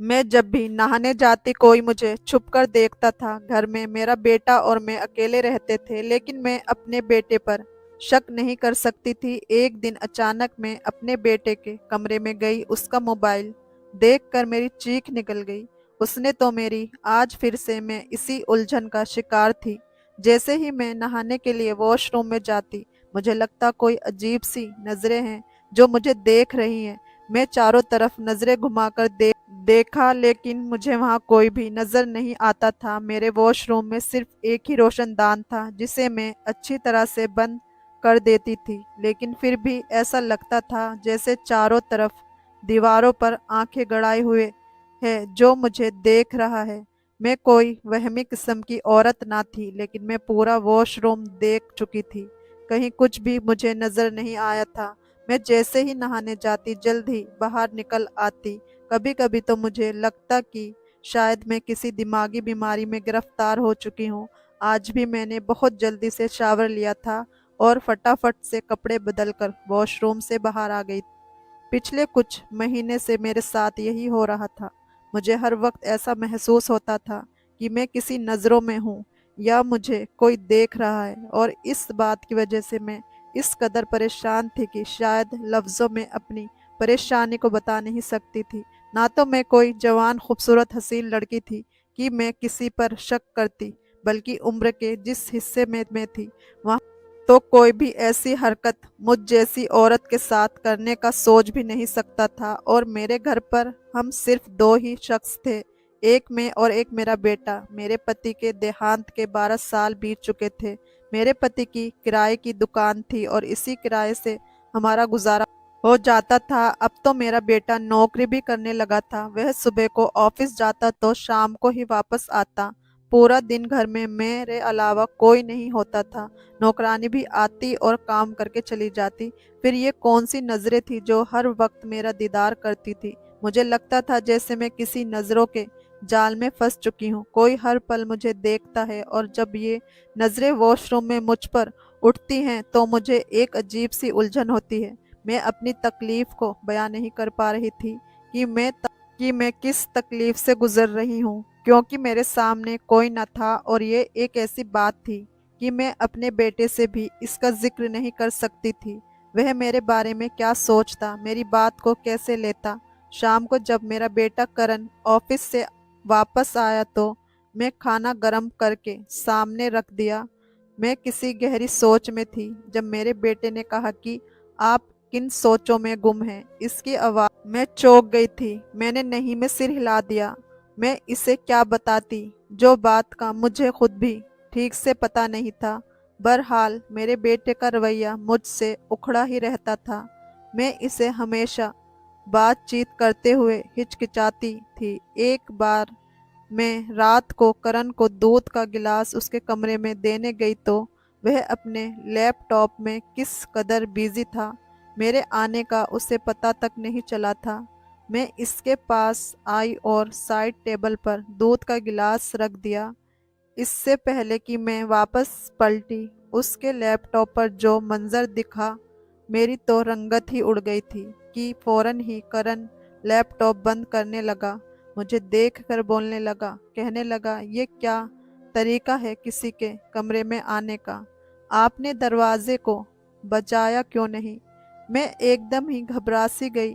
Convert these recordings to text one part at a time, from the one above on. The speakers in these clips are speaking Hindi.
मैं जब भी नहाने जाती कोई मुझे छुपकर देखता था। घर में मेरा बेटा और मैं अकेले रहते थे, लेकिन मैं अपने बेटे पर शक नहीं कर सकती थी। एक दिन अचानक मैं अपने बेटे के कमरे में गई। उसका मोबाइल देखकर मेरी चीख निकल गई। उसने तो मेरी आज फिर से मैं इसी उलझन का शिकार थी। जैसे ही मैं नहाने के लिए वॉशरूम में जाती, मुझे लगता कोई अजीब सी नजरें हैं जो मुझे देख रही हैं। मैं चारों तरफ नजरें घुमाकर देखा, लेकिन मुझे वहां कोई भी नजर नहीं आता था। मेरे वॉशरूम में सिर्फ एक ही रोशनदान था, जिसे मैं अच्छी तरह से बंद कर देती थी, लेकिन फिर भी ऐसा लगता था जैसे चारों तरफ दीवारों पर आंखें गड़ाए हुए है जो मुझे देख रहा है। मैं कोई वहमी किस्म की औरत ना थी, लेकिन मैं पूरा वॉशरूम देख चुकी थी। कहीं कुछ भी मुझे नजर नहीं आया था। मैं जैसे ही नहाने जाती जल्द ही बाहर निकल आती। कभी कभी तो मुझे लगता कि शायद मैं किसी दिमागी बीमारी में गिरफ्तार हो चुकी हूँ। आज भी मैंने बहुत जल्दी से शावर लिया था और फटाफट से कपड़े बदलकर वॉशरूम से बाहर आ गई। पिछले कुछ महीने से मेरे साथ यही हो रहा था। मुझे हर वक्त ऐसा महसूस होता था कि मैं किसी नज़रों में हूँ या मुझे कोई देख रहा है, और इस बात की वजह से मैं इस कदर परेशान थी कि शायद लफ्ज़ों में अपनी परेशानी को बता नहीं सकती थी। ना तो मैं कोई जवान खूबसूरत हसीन लड़की थी कि मैं किसी पर शक करती, बल्कि उम्र के जिस हिस्से में मैं थी वहाँ तो कोई भी ऐसी हरकत मुझ जैसी औरत के साथ करने का सोच भी नहीं सकता था। और मेरे घर पर हम सिर्फ दो ही शख्स थे, एक मैं और एक मेरा बेटा। मेरे पति के देहांत के 12 साल बीत चुके थे। मेरे पति की किराए की दुकान थी और इसी किराए से हमारा गुजारा हो जाता था। अब तो मेरा बेटा नौकरी भी करने लगा था। वह सुबह को ऑफिस जाता तो शाम को ही वापस आता। पूरा दिन घर में मेरे अलावा कोई नहीं होता था। नौकरानी भी आती और काम करके चली जाती। फिर ये कौन सी नजरें थी जो हर वक्त मेरा दीदार करती थी। मुझे लगता था जैसे मैं किसी नजरों के जाल में फंस चुकी हूँ। कोई हर पल मुझे देखता है, और जब ये नजरें वॉशरूम में मुझ पर उठती हैं तो मुझे एक अजीब सी उलझन होती है। मैं अपनी तकलीफ को बयां नहीं कर पा रही थी कि मैं किस तकलीफ से गुजर रही हूँ, क्योंकि मेरे सामने कोई न था। और ये एक ऐसी बात थी कि मैं अपने बेटे से भी इसका जिक्र नहीं कर सकती थी। वह मेरे बारे में क्या सोचता, मेरी बात को कैसे लेता। शाम को जब मेरा बेटा करण ऑफिस से वापस आया तो मैं खाना गरम करके सामने रख दिया। मैं किसी गहरी सोच में थी जब मेरे बेटे ने कहा कि आप किन सोचों में गुम हैं। इसकी आवाज़ मैं चौंक गई थी। मैंने नहीं में सिर हिला दिया। मैं इसे क्या बताती, जो बात का मुझे खुद भी ठीक से पता नहीं था। बहरहाल मेरे बेटे का रवैया मुझसे उखड़ा ही रहता था। मैं इसे हमेशा बातचीत करते हुए हिचकिचाती थी। एक बार मैं रात को करण को दूध का गिलास उसके कमरे में देने गई तो वह अपने लैपटॉप में किस कदर बिजी था, मेरे आने का उसे पता तक नहीं चला था। मैं इसके पास आई और साइड टेबल पर दूध का गिलास रख दिया। इससे पहले कि मैं वापस पलटी, उसके लैपटॉप पर जो मंजर दिखा, मेरी तो रंगत ही उड़ गई थी कि फौरन ही करण लैपटॉप बंद करने लगा। मुझे देखकर बोलने लगा, कहने लगा, ये क्या तरीका है किसी के कमरे में आने का? आपने दरवाजे को बजाया क्यों नहीं? मैं एकदम ही घबरा सी गई।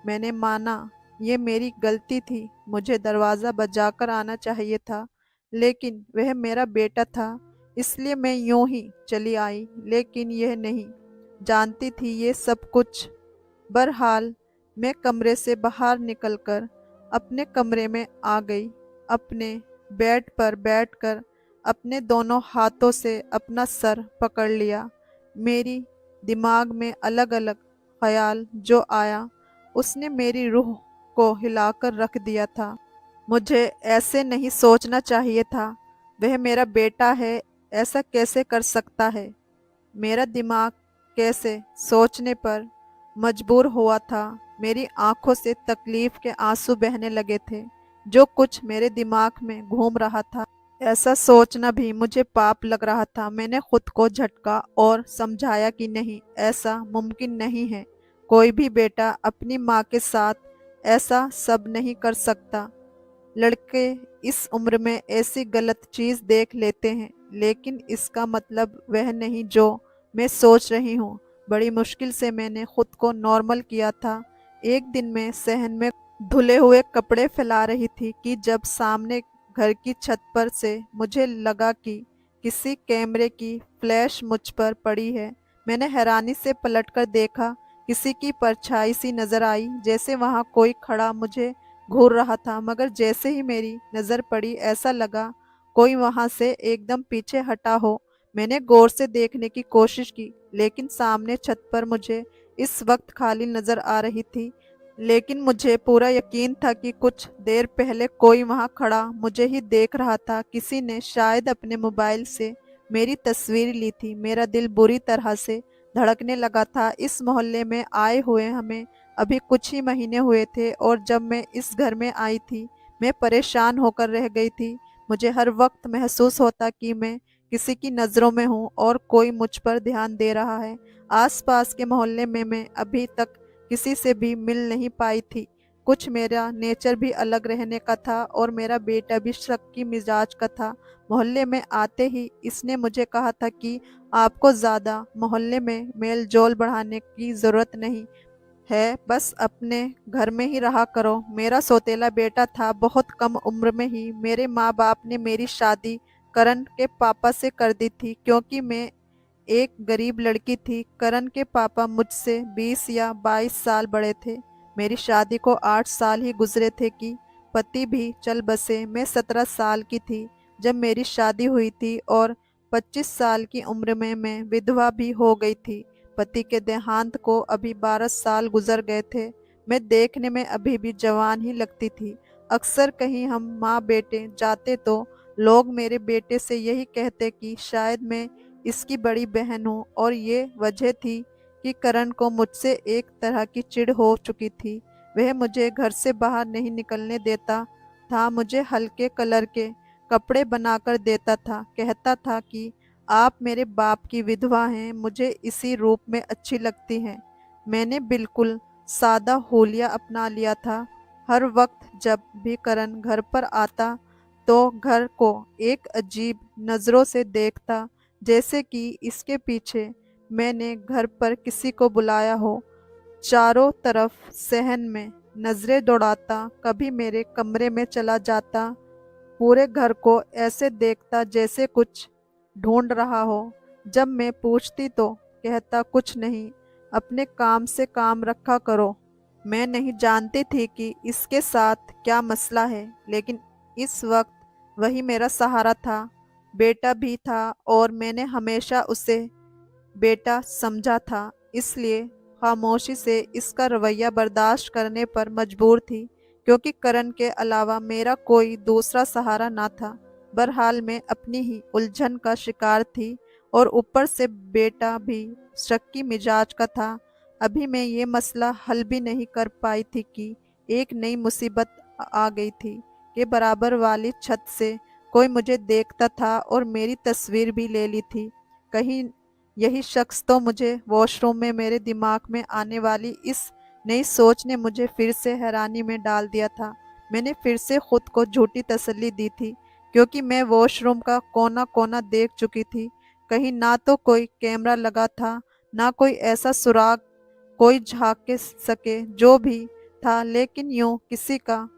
मैंने माना ये मेरी गलती थी, मुझे दरवाज़ा बजाकर आना चाहिए था, लेकिन वह मेरा बेटा था, इसलिए मैं यूं ही चली आई। लेकिन यह नहीं जानती थी ये सब कुछ। बहरहाल मैं कमरे से बाहर निकलकर अपने कमरे में आ गई। अपने बेड पर बैठकर अपने दोनों हाथों से अपना सर पकड़ लिया। मेरी दिमाग में अलग अलग ख्याल जो आया, उसने मेरी रूह को हिलाकर रख दिया था। मुझे ऐसे नहीं सोचना चाहिए था। वह मेरा बेटा है, ऐसा कैसे कर सकता है? मेरा दिमाग कैसे सोचने पर मजबूर हुआ था। मेरी आंखों से तकलीफ के आंसू बहने लगे थे। जो कुछ मेरे दिमाग में घूम रहा था, ऐसा सोचना भी मुझे पाप लग रहा था। मैंने खुद को झटका और समझाया कि नहीं, ऐसा मुमकिन नहीं है। कोई भी बेटा अपनी माँ के साथ ऐसा सब नहीं कर सकता। लड़के इस उम्र में ऐसी गलत चीज देख लेते हैं, लेकिन इसका मतलब वह नहीं जो मैं सोच रही हूँ। बड़ी मुश्किल से मैंने खुद को नॉर्मल किया था। एक दिन मैं सहन में धुले हुए कपड़े फैला रही थी कि जब सामने घर की छत पर से मुझे लगा कि किसी कैमरे की फ्लैश मुझ पर पड़ी है। मैंने हैरानी से पलटकर देखा। किसी की परछाई सी नजर आई, जैसे वहां कोई खड़ा मुझे घूर रहा था। मगर जैसे ही मेरी नजर पड़ी, ऐसा लगा कोई वहां से एकदम पीछे हटा हो। मैंने गौर से देखने की कोशिश की, लेकिन सामने छत पर मुझे इस वक्त खाली नजर आ रही थी। लेकिन मुझे पूरा यकीन था कि कुछ देर पहले कोई वहां खड़ा मुझे ही देख रहा था। किसी ने शायद अपने मोबाइल से मेरी तस्वीर ली थी। मेरा दिल बुरी तरह से धड़कने लगा था। इस मोहल्ले में आए हुए हमें अभी कुछ ही महीने हुए थे, और जब मैं इस घर में आई थी, मैं परेशान होकर रह गई थी। मुझे हर वक्त महसूस होता कि मैं किसी की नज़रों में हूँ और कोई मुझ पर ध्यान दे रहा है। आसपास के मोहल्ले में मैं अभी तक किसी से भी मिल नहीं पाई थी। कुछ मेरा नेचर भी अलग रहने का था, और मेरा बेटा भी शक की मिजाज का था। मोहल्ले में आते ही इसने मुझे कहा था कि आपको ज़्यादा मोहल्ले में मेल जोल बढ़ाने की ज़रूरत नहीं है, बस अपने घर में ही रहा करो। मेरा सौतेला बेटा था। बहुत कम उम्र में ही मेरे माँ बाप ने मेरी शादी करण के पापा से कर दी थी, क्योंकि मैं एक गरीब लड़की थी। करण के पापा मुझसे 20 या 22 साल बड़े थे। मेरी शादी को 8 साल ही गुजरे थे कि पति भी चल बसे। मैं 17 साल की थी जब मेरी शादी हुई थी, और 25 साल की उम्र में मैं विधवा भी हो गई थी। पति के देहांत को अभी 12 साल गुजर गए थे। मैं देखने में अभी भी जवान ही लगती थी। अक्सर कहीं हम माँ बेटे जाते तो लोग मेरे बेटे से यही कहते कि शायद मैं इसकी बड़ी बहन हूँ, और ये वजह थी कि करण को मुझसे एक तरह की चिढ़ हो चुकी थी। वह मुझे घर से बाहर नहीं निकलने देता था। मुझे हल्के कलर के कपड़े बनाकर देता था। कहता था कि आप मेरे बाप की विधवा हैं, मुझे इसी रूप में अच्छी लगती हैं। मैंने बिल्कुल सादा होलिया अपना लिया था। हर वक्त जब भी करण घर पर आता तो घर को एक अजीब नज़रों से देखता, जैसे कि इसके पीछे मैंने घर पर किसी को बुलाया हो। चारों तरफ सहन में नजरें दौड़ाता, कभी मेरे कमरे में चला जाता, पूरे घर को ऐसे देखता जैसे कुछ ढूंढ रहा हो। जब मैं पूछती तो कहता कुछ नहीं, अपने काम से काम रखा करो। मैं नहीं जानती थी कि इसके साथ क्या मसला है, लेकिन इस वक्त वही मेरा सहारा था। बेटा भी था, और मैंने हमेशा उसे बेटा समझा था, इसलिए खामोशी से इसका रवैया बर्दाश्त करने पर मजबूर थी, क्योंकि करण के अलावा मेरा कोई दूसरा सहारा ना था। बहरहाल मैं अपनी ही उलझन का शिकार थी, और ऊपर से बेटा भी शक्की मिजाज का था। अभी मैं ये मसला हल भी नहीं कर पाई थी कि एक नई मुसीबत आ गई थी कि बराबर वाली छत से कोई मुझे देखता था और मेरी तस्वीर भी ले ली थी। कहीं यही शख्स तो मुझे वॉशरूम में मेरे दिमाग में आने वाली इस नई सोच ने मुझे फिर से हैरानी में डाल दिया था। मैंने फिर से खुद को झूठी तसल्ली दी थी, क्योंकि मैं वॉशरूम का कोना कोना देख चुकी थी। कहीं ना तो कोई कैमरा लगा था, ना कोई ऐसा सुराग कोई झांक के सके। जो भी था, लेकिन यूं किसी का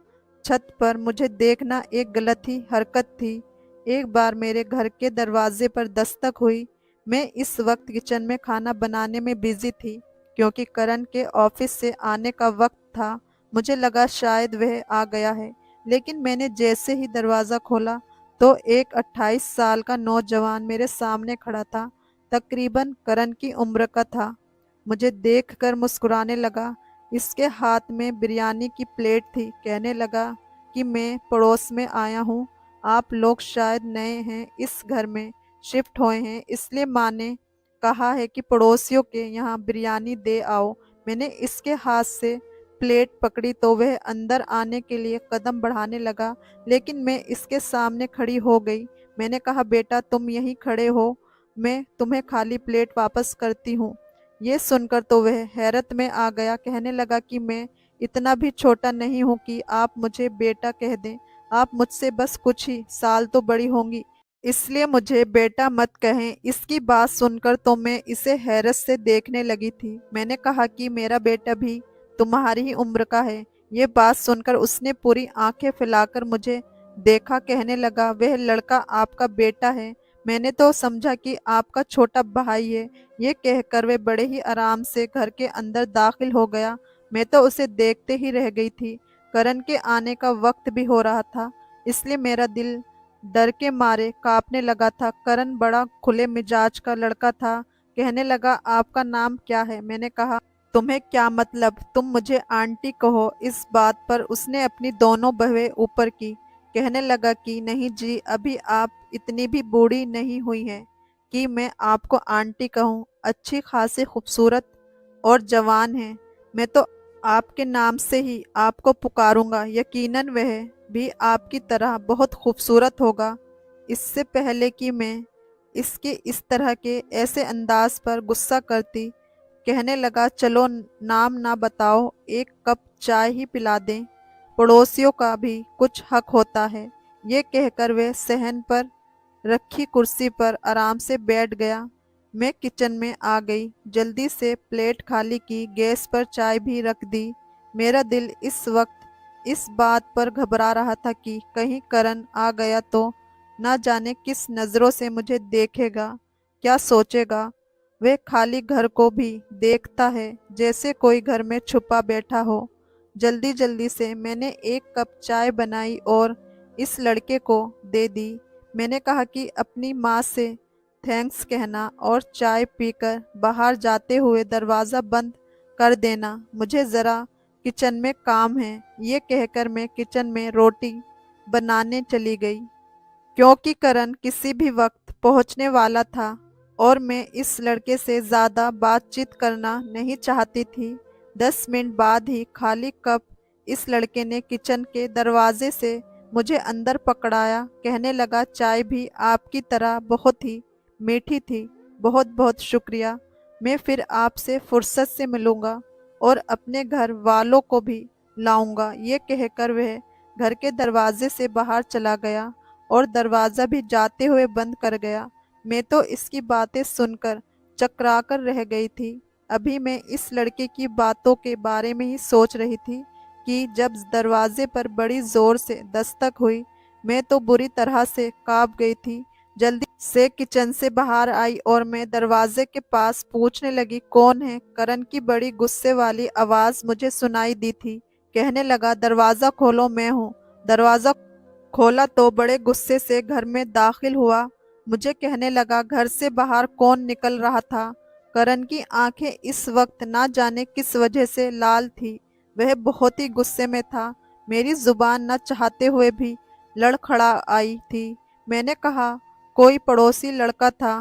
छत पर मुझे देखना एक गलत ही हरकत थी। एक बार मेरे घर के दरवाजे पर दस्तक हुई। मैं इस वक्त किचन में खाना बनाने में बिजी थी, क्योंकि करण के ऑफिस से आने का वक्त था। मुझे लगा शायद वह आ गया है, लेकिन मैंने जैसे ही दरवाज़ा खोला तो एक 28 साल का नौजवान मेरे सामने खड़ा था। तकरीबन करण की उम्र का था। मुझे देखकर मुस्कुराने लगा। इसके हाथ में बिरयानी की प्लेट थी। कहने लगा कि मैं पड़ोस में आया हूँ, आप लोग शायद नए हैं, इस घर में शिफ्ट हुए हैं, इसलिए माँ ने कहा है कि पड़ोसियों के यहाँ बिरयानी दे आओ। मैंने इसके हाथ से प्लेट पकड़ी तो वह अंदर आने के लिए कदम बढ़ाने लगा, लेकिन मैं इसके सामने खड़ी हो गई। मैंने कहा बेटा तुम यहीं खड़े हो, मैं तुम्हें खाली प्लेट वापस करती हूँ। ये सुनकर तो वह हैरत में आ गया। कहने लगा कि मैं इतना भी छोटा नहीं हूँ कि आप मुझे बेटा कह दें। आप मुझसे बस कुछ ही साल तो बड़ी होंगी, इसलिए मुझे बेटा मत कहें। इसकी बात सुनकर तो मैं इसे हैरत से देखने लगी थी। मैंने कहा कि मेरा बेटा भी तुम्हारी ही उम्र का है। ये बात सुनकर उसने पूरी आंखें फैलाकर मुझे देखा, कहने लगा, वह लड़का आपका बेटा है? मैंने तो समझा कि आपका छोटा भाई है। ये कहकर वे बड़े ही आराम से घर के अंदर दाखिल हो गया। मैं तो उसे देखते ही रह गई थी। करण के आने का वक्त भी हो रहा था, इसलिए मेरा दिल डर के मारे कांपने लगा था। करण बड़ा खुले मिजाज का लड़का था। कहने लगा, आपका नाम क्या है? मैंने कहा, तुम्हें क्या मतलब, तुम मुझे आंटी कहो। इस बात पर उसने अपनी दोनों भवें ऊपर की। कहने लगा कि नहीं जी, अभी आप इतनी भी बूढ़ी नहीं हुई हैं कि मैं आपको आंटी कहूँ। अच्छी खासी खूबसूरत और जवान है। मैं तो आपके नाम से ही आपको पुकारूंगा। यकीनन वह भी आपकी तरह बहुत खूबसूरत होगा। इससे पहले कि मैं इसके इस तरह के ऐसे अंदाज पर गुस्सा करती, कहने लगा, चलो नाम ना बताओ, एक कप चाय ही पिला दें। पड़ोसियों का भी कुछ हक होता है। ये कहकर वह सहन पर रखी कुर्सी पर आराम से बैठ गया। मैं किचन में आ गई, जल्दी से प्लेट खाली की, गैस पर चाय भी रख दी। मेरा दिल इस वक्त इस बात पर घबरा रहा था कि कहीं करण आ गया तो ना जाने किस नज़रों से मुझे देखेगा, क्या सोचेगा। वह खाली घर को भी देखता है जैसे कोई घर में छुपा बैठा हो। जल्दी जल्दी से मैंने एक कप चाय बनाई और इस लड़के को दे दी। मैंने कहा कि अपनी माँ से थैंक्स कहना और चाय पीकर बाहर जाते हुए दरवाज़ा बंद कर देना, मुझे ज़रा किचन में काम है। ये कहकर मैं किचन में रोटी बनाने चली गई, क्योंकि करण किसी भी वक्त पहुंचने वाला था और मैं इस लड़के से ज़्यादा बातचीत करना नहीं चाहती थी। 10 मिनट बाद ही खाली कप इस लड़के ने किचन के दरवाजे से मुझे अंदर पकड़ाया। कहने लगा, चाय भी आपकी तरह बहुत ही मीठी थी। बहुत बहुत शुक्रिया। मैं फिर आपसे फुर्सत से मिलूंगा और अपने घर वालों को भी लाऊंगा। ये कहकर वह घर के दरवाजे से बाहर चला गया और दरवाज़ा भी जाते हुए बंद कर गया। मैं तो इसकी बातें सुनकर चकरा कर रह गई थी। अभी मैं इस लड़के की बातों के बारे में ही सोच रही थी कि जब दरवाजे पर बड़ी जोर से दस्तक हुई। मैं तो बुरी तरह से कांप गई थी। जल्दी से किचन से बाहर आई और मैं दरवाजे के पास पूछने लगी, कौन है? करण की बड़ी गुस्से वाली आवाज़ मुझे सुनाई दी थी। कहने लगा, दरवाज़ा खोलो, मैं हूँ। दरवाज़ा खोला तो बड़े गुस्से से घर में दाखिल हुआ। मुझे कहने लगा, घर से बाहर कौन निकल रहा था? करण की आंखें इस वक्त ना जाने किस वजह से लाल थी। वह बहुत ही गुस्से में था। मेरी जुबान न चाहते हुए भी लड़खड़ा आई थी। मैंने कहा, कोई पड़ोसी लड़का था,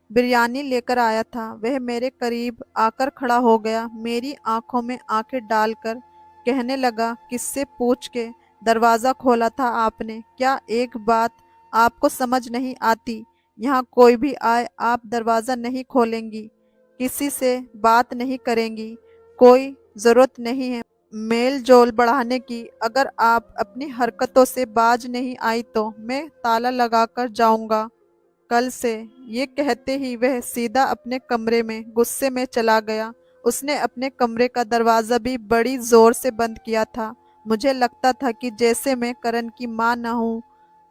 बिरयानी लेकर आया था। वह मेरे करीब आकर खड़ा हो गया, मेरी आंखों में आंखें डालकर कहने लगा, किससे पूछ के दरवाज़ा खोला था आपने? क्या एक बात आपको समझ नहीं आती? यहाँ कोई भी आए, आप दरवाज़ा नहीं खोलेंगी, किसी से बात नहीं करेंगी, कोई ज़रूरत नहीं है मेल जोल बढ़ाने की। अगर आप अपनी हरकतों से बाज नहीं आई तो मैं ताला लगाकर जाऊंगा कल से। ये कहते ही वह सीधा अपने कमरे में गुस्से में चला गया। उसने अपने कमरे का दरवाज़ा भी बड़ी जोर से बंद किया था। मुझे लगता था कि जैसे मैं करण की माँ न हूँ,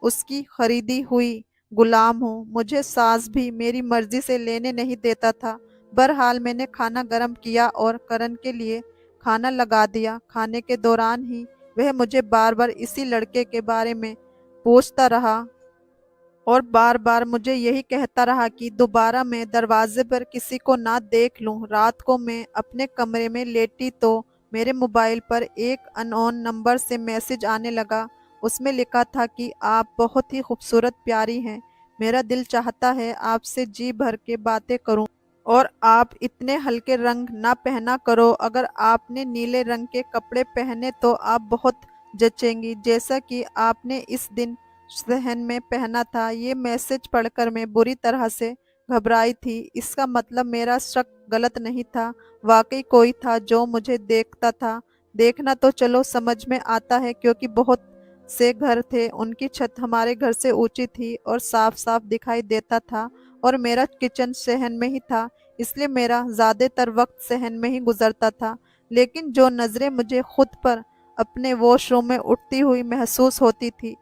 उसकी खरीदी हुई गुलाम हूँ। मुझे सास भी मेरी मर्जी से लेने नहीं देता था। बहरहाल मैंने खाना गर्म किया और करण के लिए खाना लगा दिया। खाने के दौरान ही वह मुझे बार बार इसी लड़के के बारे में पूछता रहा और बार बार मुझे यही कहता रहा कि दोबारा मैं दरवाजे पर किसी को ना देख लूं। रात को मैं अपने कमरे में लेटी तो मेरे मोबाइल पर एक अननोन नंबर से मैसेज आने लगा। उसमें लिखा था कि आप बहुत ही खूबसूरत प्यारी हैं। मेरा दिल चाहता है आपसे जी भर के बातें करूं और आप इतने हल्के रंग ना पहना करो। अगर आपने नीले रंग के कपड़े पहने तो आप बहुत जचेंगी, जैसा कि आपने इस दिन सहन में पहना था। ये मैसेज पढ़कर मैं बुरी तरह से घबराई थी। इसका मतलब मेरा शक गलत नहीं था, वाकई कोई था जो मुझे देखता था। देखना तो चलो समझ में आता है, क्योंकि बहुत से घर थे, उनकी छत हमारे घर से ऊंची थी और साफ साफ दिखाई देता था, और मेरा किचन सहन में ही था, इसलिए मेरा ज़्यादातर वक्त सहन में ही गुजरता था। लेकिन जो नज़रें मुझे खुद पर अपने वॉशरूम में उठती हुई महसूस होती थी,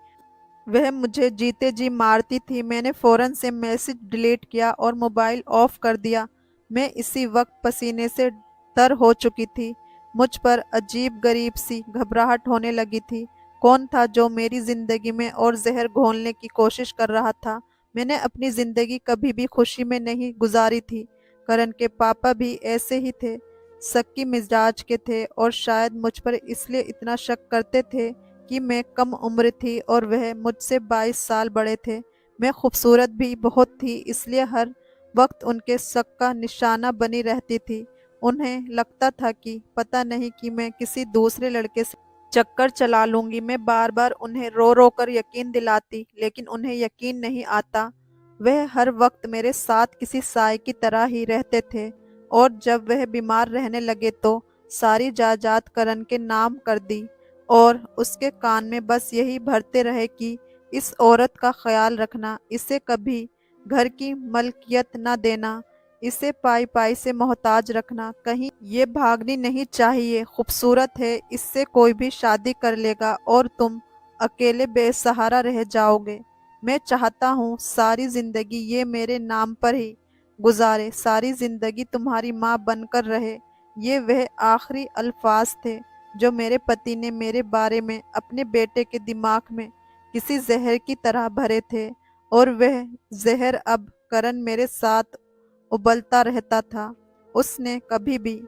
वह मुझे जीते जी मारती थी। मैंने फौरन से मैसेज डिलीट किया और मोबाइल ऑफ कर दिया। मैं इसी वक्त पसीने से तर हो चुकी थी। मुझ पर अजीब गरीब सी घबराहट होने लगी थी। कौन था जो मेरी जिंदगी में और जहर घोलने की कोशिश कर रहा था? मैंने अपनी जिंदगी कभी भी खुशी में नहीं गुजारी थी। करण के पापा भी ऐसे ही थे, सक्की मिजाज के थे, और शायद मुझ पर इसलिए इतना शक करते थे कि मैं कम उम्र थी और वह मुझसे 22 साल बड़े थे। मैं खूबसूरत भी बहुत थी, इसलिए हर वक्त उनके शक का निशाना बनी रहती थी। उन्हें लगता था कि पता नहीं कि मैं किसी दूसरे लड़के से चक्कर चला लूंगी। मैं बार बार उन्हें रो रो कर यकीन दिलाती, लेकिन उन्हें यकीन नहीं आता। वह हर वक्त मेरे साथ किसी साय की तरह ही रहते थे, और जब वह बीमार रहने लगे तो सारी जायदाद करण के नाम कर दी, और उसके कान में बस यही भरते रहे कि इस औरत का ख्याल रखना, इसे कभी घर की मलकियत न देना, इसे पाई पाई से मोहताज रखना, कहीं ये भागनी नहीं चाहिए, खूबसूरत है, इससे कोई भी शादी कर लेगा और तुम अकेले बेसहारा रह जाओगे। मैं चाहता हूँ सारी जिंदगी ये मेरे नाम पर ही गुजारे, सारी जिंदगी तुम्हारी माँ बनकर रहे। ये वह आखिरी अल्फाज थे जो मेरे पति ने मेरे बारे में अपने बेटे के दिमाग में किसी जहर की तरह भरे थे, और वह जहर अब करण मेरे साथ उबलता रहता था। उसने कभी भी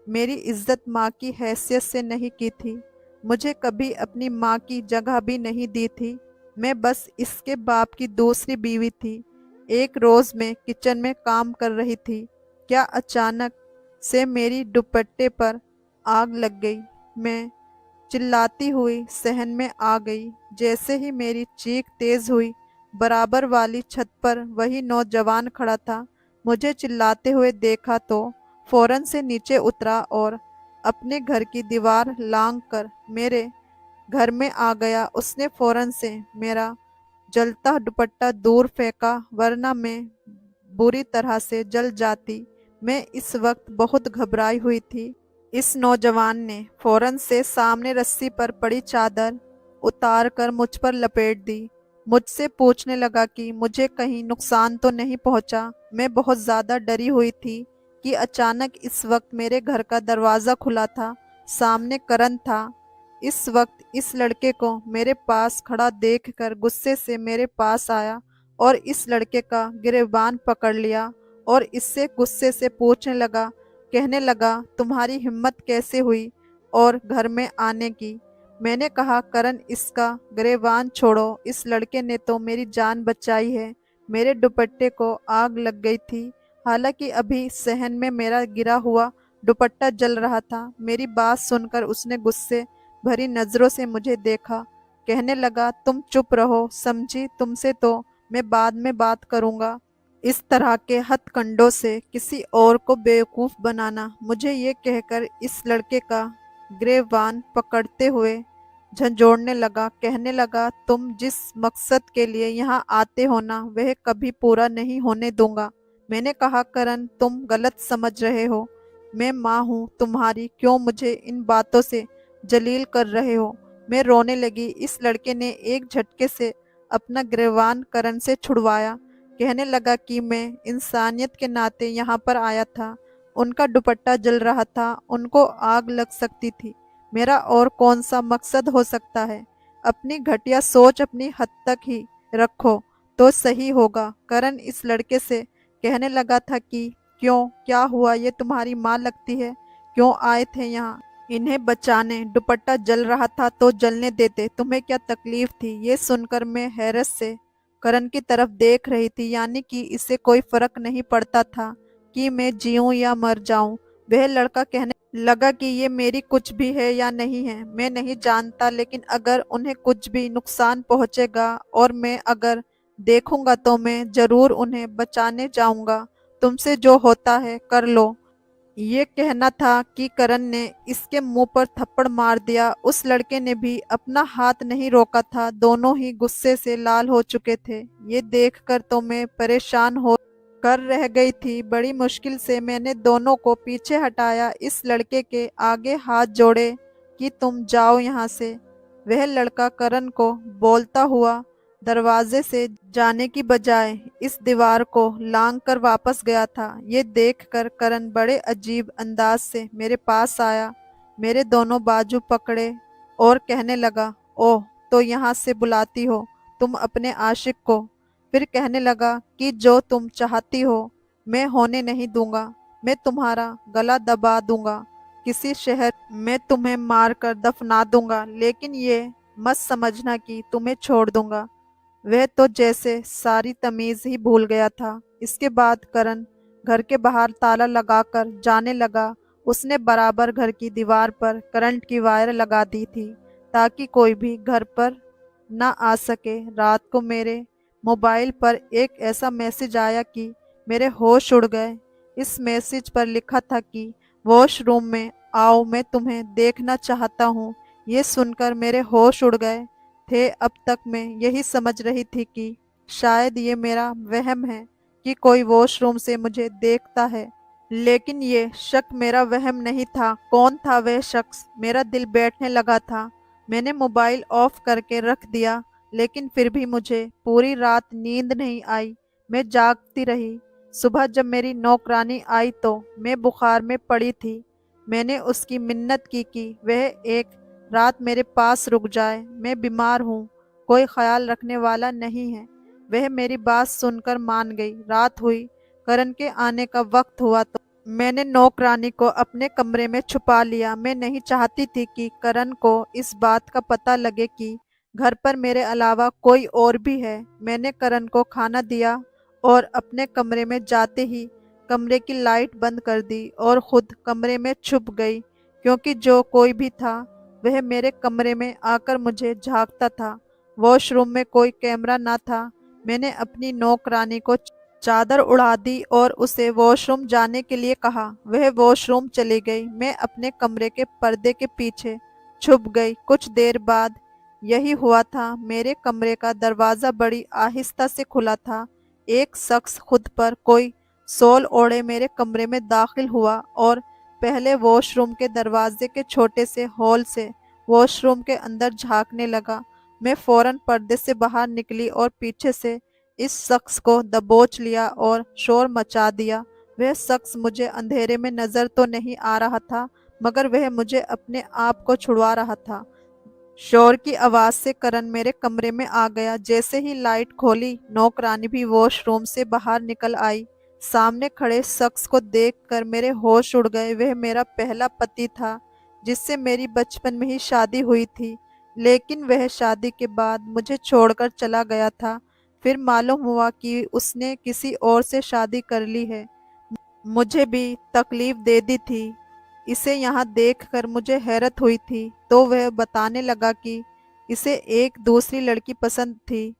मेरी इज्जत माँ की हैसियत से नहीं की थी, मुझे कभी अपनी माँ की जगह भी नहीं दी थी। मैं बस इसके बाप की दूसरी बीवी थी। एक रोज मैं किचन में काम कर रही थी, क्या अचानक से मेरी दुपट्टे पर आग लग गई। मैं चिल्लाती हुई सहन में आ गई। जैसे ही मेरी चीख तेज हुई, बराबर वाली छत पर वही नौजवान खड़ा था। मुझे चिल्लाते हुए देखा तो फौरन से नीचे उतरा और अपने घर की दीवार लांघ कर मेरे घर में आ गया। उसने फौरन से मेरा जलता दुपट्टा दूर फेंका, वरना मैं बुरी तरह से जल जाती। मैं इस वक्त बहुत घबराई हुई थी। इस नौजवान ने फौरन से सामने रस्सी पर पड़ी चादर उतार कर मुझ पर लपेट दी। मुझसे पूछने लगा कि मुझे कहीं नुकसान तो नहीं पहुंचा। मैं बहुत ज्यादा डरी हुई थी कि अचानक इस वक्त मेरे घर का दरवाजा खुला था। सामने करण था। इस वक्त इस लड़के को मेरे पास खड़ा देखकर गुस्से से मेरे पास आया और इस लड़के का गिरेबान पकड़ लिया और इससे गुस्से से पूछने लगा, कहने लगा, तुम्हारी हिम्मत कैसे हुई और घर में आने की? मैंने कहा, करण इसका गिरेबान छोड़ो, इस लड़के ने तो मेरी जान बचाई है। मेरे दुपट्टे को आग लग गई थी, हालांकि अभी सहन में मेरा गिरा हुआ दुपट्टा जल रहा था। मेरी बात सुनकर उसने गुस्से भरी नजरों से मुझे देखा, कहने लगा, तुम चुप रहो, समझी, तुमसे तो मैं बाद में बात करूंगा। इस तरह के हथकंडों से किसी और को बेवकूफ बनाना। मुझे ये कहकर इस लड़के का गिरेबान पकड़ते हुए झंझोड़ने लगा, कहने लगा, तुम जिस मकसद के लिए यहाँ आते हो ना, वह कभी पूरा नहीं होने दूंगा। मैंने कहा, करण, तुम गलत समझ रहे हो। मैं माँ हूँ तुम्हारी, क्यों मुझे इन बातों से जलील कर रहे हो? मैं रोने लगी। इस लड़के ने एक झटके से अपना गिरेबान करण से छुड़वाया, कहने लगा कि मैं इंसानियत के नाते यहाँ पर आया था। उनका दुपट्टा जल रहा था, उनको आग लग सकती थी, मेरा और कौन सा मकसद हो सकता है? अपनी घटिया सोच अपनी हद तक ही रखो तो सही होगा। करण इस लड़के से कहने लगा था कि क्यों, क्या हुआ, ये तुम्हारी माँ लगती है, क्यों आए थे यहाँ इन्हें बचाने? दुपट्टा जल रहा था तो जलने देते, तुम्हें क्या तकलीफ थी? ये सुनकर मैं हैरत से करण की तरफ देख रही थी, यानी कि इसे कोई फर्क नहीं पड़ता था कि मैं जीऊं या मर जाऊं। वह लड़का कहने लगा कि ये मेरी कुछ भी है या नहीं है मैं नहीं जानता, लेकिन अगर उन्हें कुछ भी नुकसान पहुंचेगा और मैं अगर देखूंगा तो मैं जरूर उन्हें बचाने जाऊंगा। तुमसे जो होता है कर लो। ये कहना था कि करण ने इसके मुंह पर थप्पड़ मार दिया। उस लड़के ने भी अपना हाथ नहीं रोका था। दोनों ही गुस्से से लाल हो चुके थे। ये देखकर तो मैं परेशान हो कर रह गई थी। बड़ी मुश्किल से मैंने दोनों को पीछे हटाया, इस लड़के के आगे हाथ जोड़े कि तुम जाओ यहाँ से। वह लड़का करण को बोलता हुआ दरवाजे से जाने की बजाय इस दीवार को लांग कर वापस गया था। ये देखकर करण बड़े अजीब अंदाज से मेरे पास आया, मेरे दोनों बाजू पकड़े और कहने लगा, ओह तो यहाँ से बुलाती हो तुम अपने आशिक को। फिर कहने लगा कि जो तुम चाहती हो मैं होने नहीं दूंगा। मैं तुम्हारा गला दबा दूंगा, किसी शहर में तुम्हें मार कर दफना दूंगा, लेकिन ये मत समझना कि तुम्हें छोड़ दूंगा। वह तो जैसे सारी तमीज ही भूल गया था। इसके बाद करण घर के बाहर ताला लगाकर जाने लगा। उसने बराबर घर की दीवार पर करंट की वायर लगा दी थी ताकि कोई भी घर पर न आ सके। रात को मेरे मोबाइल पर एक ऐसा मैसेज आया कि मेरे होश उड़ गए। इस मैसेज पर लिखा था कि वॉशरूम में आओ, मैं तुम्हें देखना चाहता हूँ। ये सुनकर मेरे होश उड़ गए थे। अब तक मैं यही समझ रही थी कि शायद ये मेरा वहम है कि कोई वॉशरूम से मुझे देखता है, लेकिन ये शक मेरा वहम नहीं था। कौन था वह शख्स? मेरा दिल बैठने लगा था। मैंने मोबाइल ऑफ करके रख दिया, लेकिन फिर भी मुझे पूरी रात नींद नहीं आई। मैं जागती रही। सुबह जब मेरी नौकरानी आई तो मैं बुखार में पड़ी थी। मैंने उसकी मिन्नत की कि वह एक रात मेरे पास रुक जाए। मैं बीमार हूँ, कोई ख्याल रखने वाला नहीं है। वह मेरी बात सुनकर मान गई। रात हुई, करण के आने का वक्त हुआ तो मैंने नौकरानी को अपने कमरे में छुपा लिया। मैं नहीं चाहती थी कि करण को इस बात का पता लगे कि घर पर मेरे अलावा कोई और भी है। मैंने करण को खाना दिया और अपने कमरे में जाते ही कमरे की लाइट बंद कर दी और खुद कमरे में छुप गई, क्योंकि जो कोई भी था वह मेरे कमरे में आकर मुझे झांकता था। वॉशरूम में कोई कैमरा ना था। मैंने अपनी नौकरानी को चादर उड़ा दी और उसे वॉशरूम जाने के लिए कहा। वह वॉशरूम चली गई। मैं अपने कमरे के पर्दे के पीछे छुप गई। कुछ देर बाद यही हुआ था। मेरे कमरे का दरवाज़ा बड़ी आहिस्ता से खुला था। एक शख्स खुद पर कोई शॉल ओढ़े मेरे कमरे में दाखिल हुआ और पहले वॉशरूम के दरवाजे के छोटे से हॉल से वॉशरूम के अंदर झांकने लगा। मैं फौरन पर्दे से बाहर निकली और पीछे से इस शख्स को दबोच लिया और शोर मचा दिया। वह शख्स मुझे अंधेरे में नजर तो नहीं आ रहा था, मगर वह मुझे अपने आप को छुड़वा रहा था। शोर की आवाज से करण मेरे कमरे में आ गया। जैसे ही लाइट खोली, नौकरानी भी वॉशरूम से बाहर निकल आई। सामने खड़े शख्स को देखकर मेरे होश उड़ गए। वह मेरा पहला पति था, जिससे मेरी बचपन में ही शादी हुई थी, लेकिन वह शादी के बाद मुझे छोड़कर चला गया था। फिर मालूम हुआ कि उसने किसी और से शादी कर ली है। मुझे भी तकलीफ दे दी थी। इसे यहाँ देखकर मुझे हैरत हुई थी, तो वह बताने लगा कि इसे एक दूसरी लड़की पसंद थी,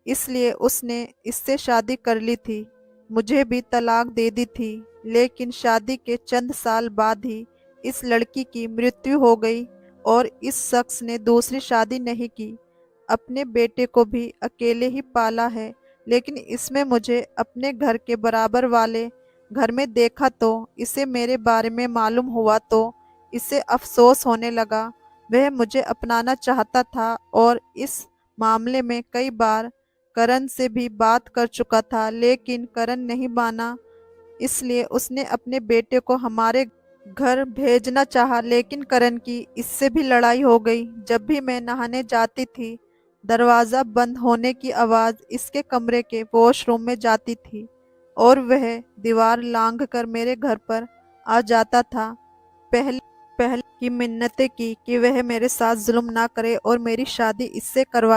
इसलिए उसने इससे शादी कर ली थी। मुझे भी तलाक दे दी थी, लेकिन शादी के चंद साल बाद ही इस लड़की की मृत्यु हो गई और इस शख्स ने दूसरी शादी नहीं की। अपने बेटे को भी अकेले ही पाला है, लेकिन इसमें मुझे अपने घर के बराबर वाले घर में देखा तो इसे मेरे बारे में मालूम हुआ तो इसे अफसोस होने लगा। वह मुझे अपनाना चाहता था और इस मामले में कई बार करण से भी बात कर चुका था, लेकिन करण नहीं माना। इसलिए उसने अपने बेटे को हमारे घर भेजना चाहा, लेकिन करण की इससे भी लड़ाई हो गई। जब भी मैं नहाने जाती थी, दरवाज़ा बंद होने की आवाज़ इसके कमरे के वॉशरूम में जाती थी और वह दीवार लांघ कर मेरे घर पर आ जाता था। पहले पहले की मिन्नतें की कि वह मेरे साथ जुल्म ना करे और मेरी शादी इससे करवा